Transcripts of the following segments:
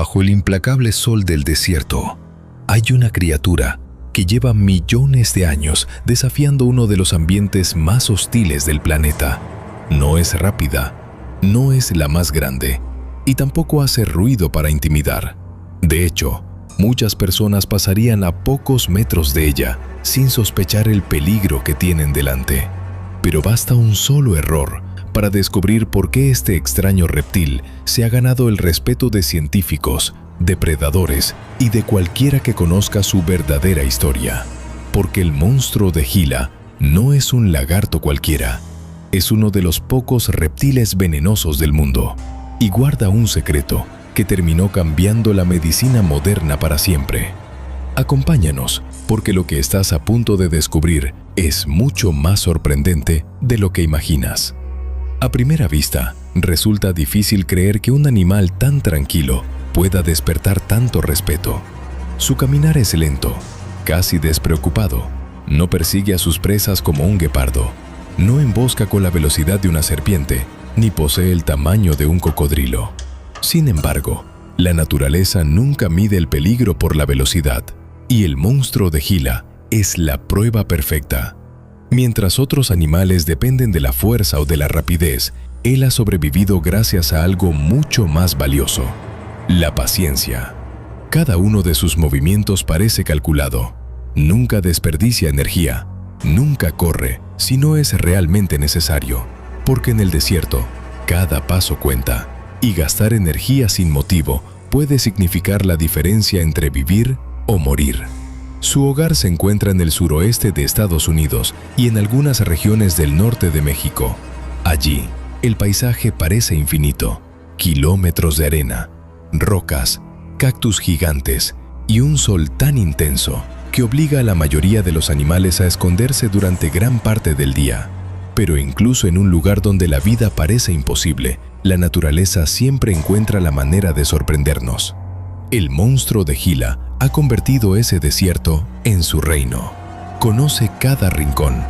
Bajo el implacable sol del desierto, hay una criatura que lleva millones de años desafiando uno de los ambientes más hostiles del planeta. No es rápida, no es la más grande y tampoco hace ruido para intimidar. De hecho, muchas personas pasarían a pocos metros de ella sin sospechar el peligro que tienen delante. Pero basta un solo error para descubrir por qué este extraño reptil se ha ganado el respeto de científicos, depredadores y de cualquiera que conozca su verdadera historia. Porque el monstruo de Gila no es un lagarto cualquiera, es uno de los pocos reptiles venenosos del mundo y guarda un secreto que terminó cambiando la medicina moderna para siempre. Acompáñanos, porque lo que estás a punto de descubrir es mucho más sorprendente de lo que imaginas. A primera vista, resulta difícil creer que un animal tan tranquilo pueda despertar tanto respeto. Su caminar es lento, casi despreocupado. No persigue a sus presas como un guepardo. No embosca con la velocidad de una serpiente, ni posee el tamaño de un cocodrilo. Sin embargo, la naturaleza nunca mide el peligro por la velocidad, y el monstruo de Gila es la prueba perfecta. Mientras otros animales dependen de la fuerza o de la rapidez, él ha sobrevivido gracias a algo mucho más valioso: la paciencia. Cada uno de sus movimientos parece calculado. Nunca desperdicia energía, nunca corre si no es realmente necesario, porque en el desierto cada paso cuenta, y gastar energía sin motivo puede significar la diferencia entre vivir o morir. Su hogar se encuentra en el suroeste de Estados Unidos y en algunas regiones del norte de México. Allí, el paisaje parece infinito: kilómetros de arena, rocas, cactus gigantes y un sol tan intenso que obliga a la mayoría de los animales a esconderse durante gran parte del día. Pero incluso en un lugar donde la vida parece imposible, la naturaleza siempre encuentra la manera de sorprendernos. El monstruo de Gila ha convertido ese desierto en su reino. Conoce cada rincón,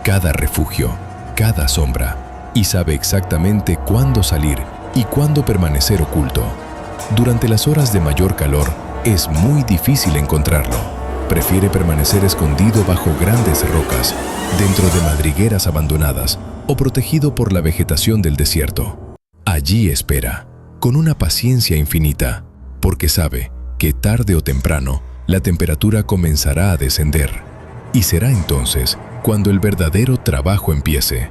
cada refugio, cada sombra, y sabe exactamente cuándo salir y cuándo permanecer oculto. Durante las horas de mayor calor, es muy difícil encontrarlo. Prefiere permanecer escondido bajo grandes rocas, dentro de madrigueras abandonadas o protegido por la vegetación del desierto. Allí espera, con una paciencia infinita, porque sabe que tarde o temprano la temperatura comenzará a descender, y será entonces cuando el verdadero trabajo empiece.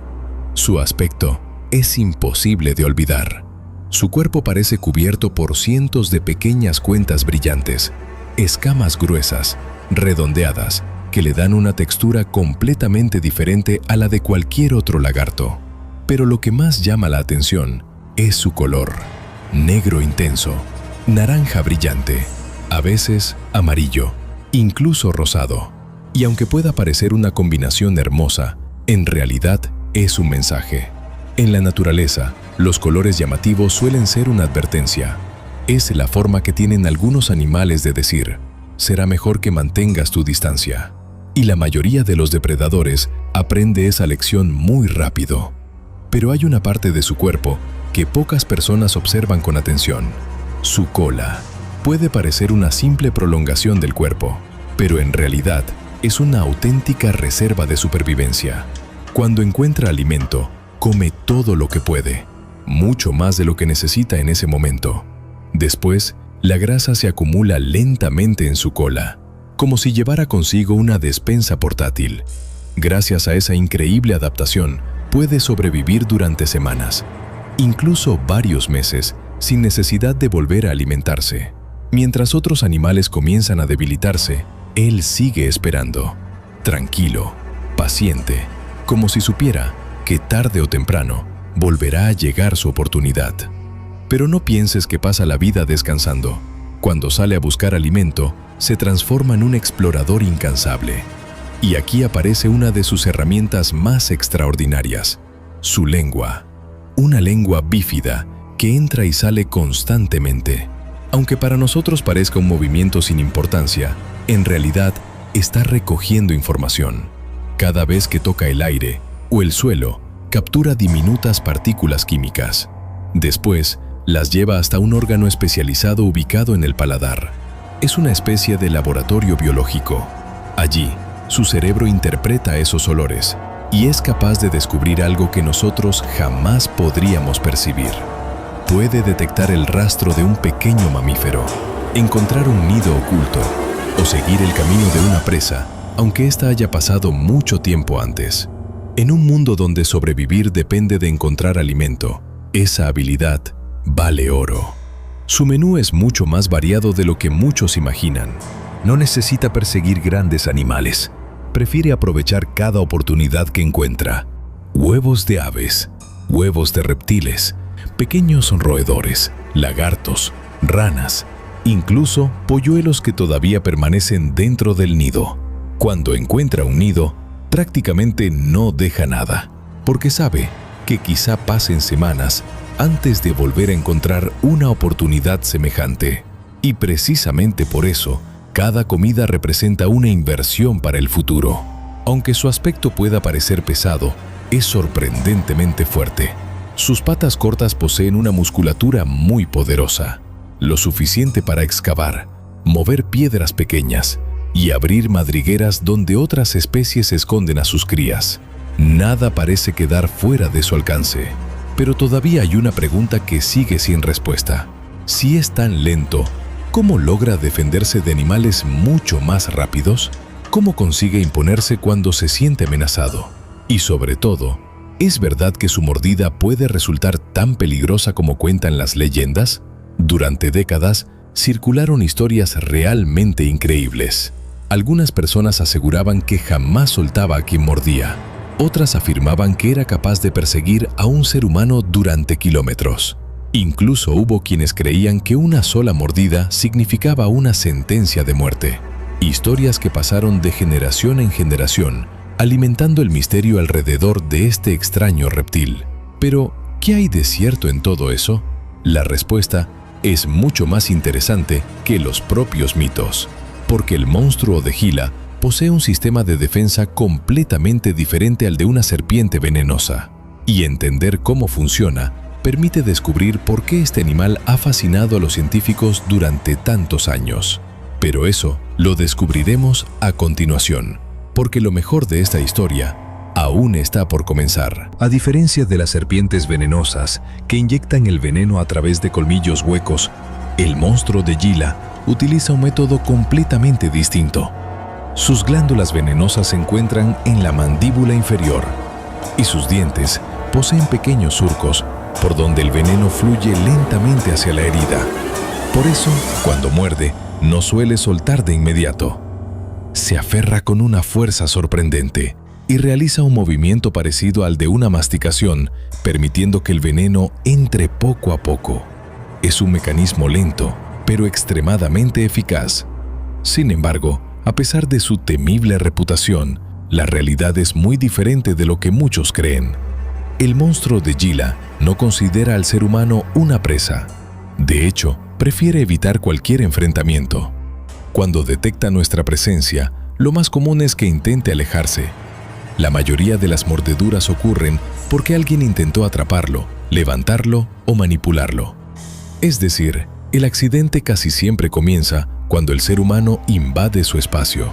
Su aspecto es imposible de olvidar. Su cuerpo parece cubierto por cientos de pequeñas cuentas brillantes, escamas gruesas, redondeadas, que le dan una textura completamente diferente a la de cualquier otro lagarto. Pero lo que más llama la atención es su color: negro intenso, naranja brillante, a veces amarillo, incluso rosado. Y aunque pueda parecer una combinación hermosa, en realidad es un mensaje. En la naturaleza, los colores llamativos suelen ser una advertencia. Es la forma que tienen algunos animales de decir: será mejor que mantengas tu distancia. Y la mayoría de los depredadores aprende esa lección muy rápido. Pero hay una parte de su cuerpo que pocas personas observan con atención: su cola. Puede parecer una simple prolongación del cuerpo, pero en realidad es una auténtica reserva de supervivencia. Cuando encuentra alimento, come todo lo que puede, mucho más de lo que necesita en ese momento. Después, la grasa se acumula lentamente en su cola, como si llevara consigo una despensa portátil. Gracias a esa increíble adaptación, puede sobrevivir durante semanas, incluso varios meses, sin necesidad de volver a alimentarse. Mientras otros animales comienzan a debilitarse, él sigue esperando, tranquilo, paciente, como si supiera que tarde o temprano volverá a llegar su oportunidad. Pero no pienses que pasa la vida descansando. Cuando sale a buscar alimento, se transforma en un explorador incansable. Y aquí aparece una de sus herramientas más extraordinarias: su lengua. Una lengua bífida que entra y sale constantemente. Aunque para nosotros parezca un movimiento sin importancia, en realidad está recogiendo información. Cada vez que toca el aire o el suelo, captura diminutas partículas químicas. Después, Las lleva hasta un órgano especializado ubicado en el paladar. Es una especie de laboratorio biológico. Allí, su cerebro interpreta esos olores y es capaz de descubrir algo que nosotros jamás podríamos percibir. Puede detectar el rastro de un pequeño mamífero, encontrar un nido oculto o seguir el camino de una presa, aunque ésta haya pasado mucho tiempo antes. En un mundo donde sobrevivir depende de encontrar alimento, esa habilidad vale oro. Su menú es mucho más variado de lo que muchos imaginan. No necesita perseguir grandes animales. Prefiere aprovechar cada oportunidad que encuentra. Huevos de aves, huevos de reptiles, pequeños roedores, lagartos, ranas, incluso polluelos que todavía permanecen dentro del nido. Cuando encuentra un nido, prácticamente no deja nada, porque sabe que quizá pasen semanas antes de volver a encontrar una oportunidad semejante. Y precisamente por eso, cada comida representa una inversión para el futuro. Aunque su aspecto pueda parecer pesado, es sorprendentemente fuerte. Sus patas cortas poseen una musculatura muy poderosa, lo suficiente para excavar, mover piedras pequeñas y abrir madrigueras donde otras especies esconden a sus crías. Nada parece quedar fuera de su alcance, pero todavía hay una pregunta que sigue sin respuesta. Si es tan lento, ¿cómo logra defenderse de animales mucho más rápidos? ¿Cómo consigue imponerse cuando se siente amenazado? Y sobre todo, ¿es verdad que su mordida puede resultar tan peligrosa como cuentan las leyendas? Durante décadas, circularon historias realmente increíbles. Algunas personas aseguraban que jamás soltaba a quien mordía. Otras afirmaban que era capaz de perseguir a un ser humano durante kilómetros. Incluso hubo quienes creían que una sola mordida significaba una sentencia de muerte. Historias que pasaron de generación en generación, alimentando el misterio alrededor de este extraño reptil. Pero, ¿qué hay de cierto en todo eso? La respuesta es mucho más interesante que los propios mitos, porque el monstruo de Gila posee un sistema de defensa completamente diferente al de una serpiente venenosa. Y entender cómo funciona permite descubrir por qué este animal ha fascinado a los científicos durante tantos años. Pero eso lo descubriremos a continuación, porque lo mejor de esta historia aún está por comenzar. A diferencia de las serpientes venenosas que inyectan el veneno a través de colmillos huecos, el monstruo de Gila utiliza un método completamente distinto. Sus glándulas venenosas se encuentran en la mandíbula inferior y sus dientes poseen pequeños surcos por donde el veneno fluye lentamente hacia la herida. Por eso, cuando muerde, no suele soltar de inmediato. Se aferra con una fuerza sorprendente y realiza un movimiento parecido al de una masticación, permitiendo que el veneno entre poco a poco. Es un mecanismo lento, pero extremadamente eficaz. Sin embargo, a pesar de su temible reputación, la realidad es muy diferente de lo que muchos creen. El monstruo de Gila no considera al ser humano una presa. De hecho, prefiere evitar cualquier enfrentamiento. Cuando detecta nuestra presencia, lo más común es que intente alejarse. La mayoría de las mordeduras ocurren porque alguien intentó atraparlo, levantarlo o manipularlo. Es decir, el accidente casi siempre comienza cuando el ser humano invade su espacio.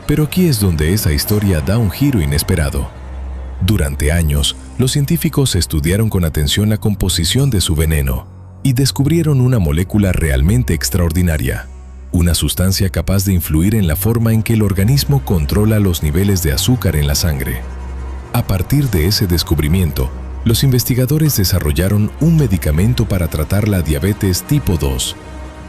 Pero aquí es donde esa historia da un giro inesperado. Durante años, los científicos estudiaron con atención la composición de su veneno y descubrieron una molécula realmente extraordinaria, una sustancia capaz de influir en la forma en que el organismo controla los niveles de azúcar en la sangre. A partir de ese descubrimiento, los investigadores desarrollaron un medicamento para tratar la diabetes tipo 2,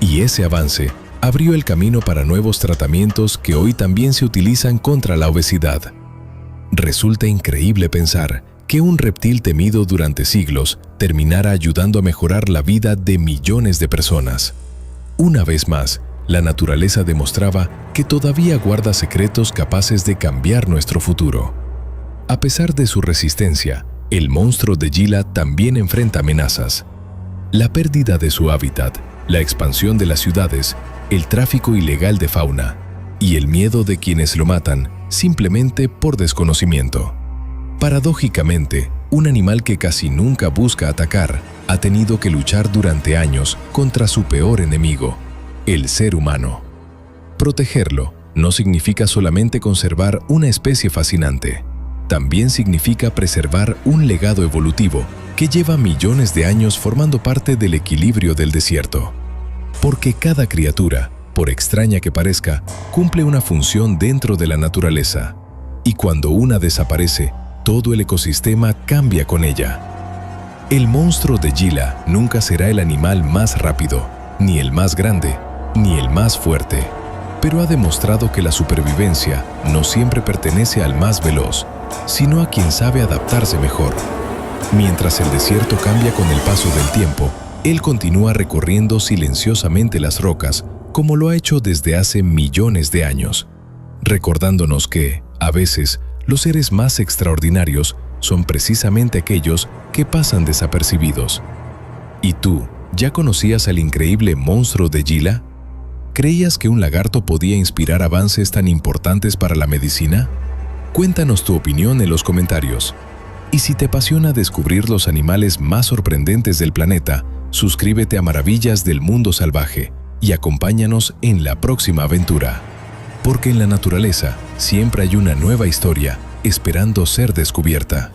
y ese avance abrió el camino para nuevos tratamientos que hoy también se utilizan contra la obesidad. Resulta increíble pensar que un reptil temido durante siglos terminara ayudando a mejorar la vida de millones de personas. Una vez más, la naturaleza demostraba que todavía guarda secretos capaces de cambiar nuestro futuro. A pesar de su resistencia, el monstruo de Gila también enfrenta amenazas. La pérdida de su hábitat, la expansión de las ciudades, el tráfico ilegal de fauna y el miedo de quienes lo matan simplemente por desconocimiento. Paradójicamente, un animal que casi nunca busca atacar ha tenido que luchar durante años contra su peor enemigo, el ser humano. Protegerlo no significa solamente conservar una especie fascinante. También significa preservar un legado evolutivo que lleva millones de años formando parte del equilibrio del desierto. Porque cada criatura, por extraña que parezca, cumple una función dentro de la naturaleza. Y cuando una desaparece, todo el ecosistema cambia con ella. El monstruo de Gila nunca será el animal más rápido, ni el más grande, ni el más fuerte, pero ha demostrado que la supervivencia no siempre pertenece al más veloz, sino a quien sabe adaptarse mejor. Mientras el desierto cambia con el paso del tiempo, él continúa recorriendo silenciosamente las rocas, como lo ha hecho desde hace millones de años, recordándonos que, a veces, los seres más extraordinarios son precisamente aquellos que pasan desapercibidos. ¿Y tú, ya conocías al increíble monstruo de Gila? ¿Creías que un lagarto podía inspirar avances tan importantes para la medicina? Cuéntanos tu opinión en los comentarios. Y si te apasiona descubrir los animales más sorprendentes del planeta, suscríbete a Maravillas del Mundo Salvaje y acompáñanos en la próxima aventura. Porque en la naturaleza siempre hay una nueva historia esperando ser descubierta.